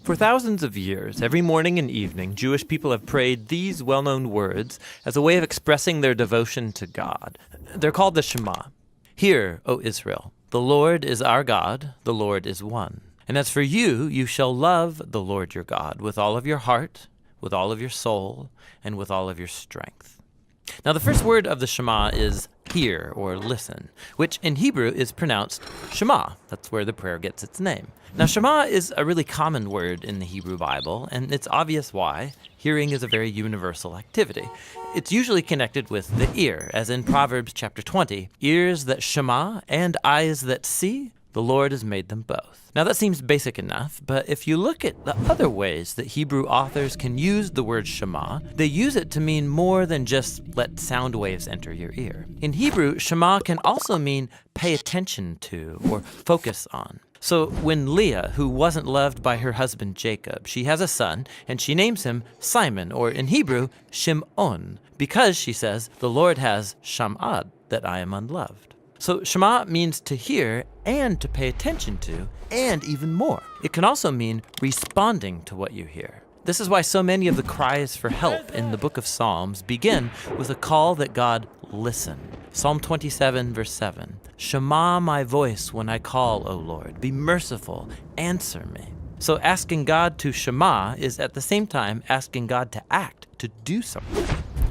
For thousands of years, every morning and evening, Jewish people have prayed these well-known words as a way of expressing their devotion to God. They're called the Shema. Hear, O Israel, the Lord is our God, the Lord is one. And as for you, you shall love the Lord your God with all of your heart, with all of your soul, and with all of your strength. Now, the first word of the Shema is hear or listen, which in Hebrew is pronounced Shema. That's where the prayer gets its name. Now, Shema is a really common word in the Hebrew Bible, and it's obvious why. Hearing is a very universal activity. It's usually connected with the ear, as in Proverbs chapter 20, ears that shema and eyes that see, the Lord has made them both. Now that seems basic enough, but if you look at the other ways that Hebrew authors can use the word Shema, they use it to mean more than just let sound waves enter your ear. In Hebrew, Shema can also mean pay attention to or focus on. So when Leah, who wasn't loved by her husband Jacob, she has a son, and she names him Simon, or in Hebrew, Shim'on, because, she says, the Lord has sham'ad, that I am unloved. So Shema means to hear and to pay attention to, and even more. It can also mean responding to what you hear. This is why so many of the cries for help in the book of Psalms begin with a call that God listen. Psalm 27, verse 7, Shema my voice when I call, O Lord. Be merciful, answer me. So asking God to Shema is at the same time asking God to act, to do something.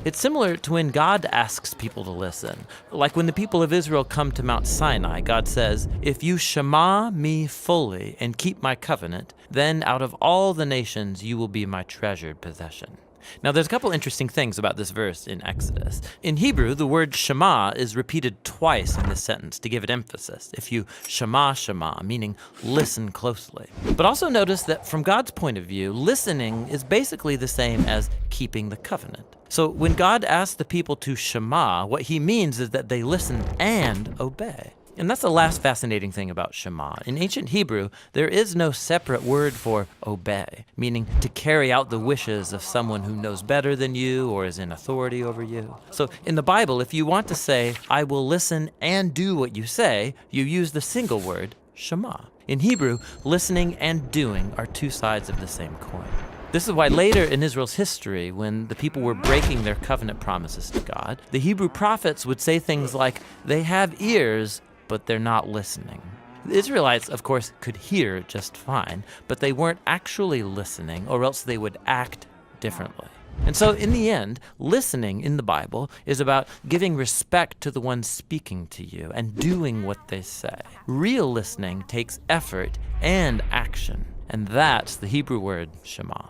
It's similar to when God asks people to listen. Like when the people of Israel come to Mount Sinai, God says, if you shema me fully and keep my covenant, then out of all the nations you will be my treasured possession. Now there's a couple interesting things about this verse in Exodus. In Hebrew, the word shema is repeated twice in this sentence to give it emphasis. If you shema, meaning listen closely. But also notice that from God's point of view, listening is basically the same as keeping the covenant. So when God asks the people to shema, what he means is that they listen and obey. And that's the last fascinating thing about Shema. In ancient Hebrew, there is no separate word for obey, meaning to carry out the wishes of someone who knows better than you or is in authority over you. So in the Bible, if you want to say, I will listen and do what you say, you use the single word, Shema. In Hebrew, listening and doing are two sides of the same coin. This is why later in Israel's history, when the people were breaking their covenant promises to God, the Hebrew prophets would say things like, they have ears, but they're not listening. The Israelites, of course, could hear just fine, but they weren't actually listening, or else they would act differently. And so in the end, listening in the Bible is about giving respect to the one speaking to you and doing what they say. Real listening takes effort and action, and that's the Hebrew word Shema.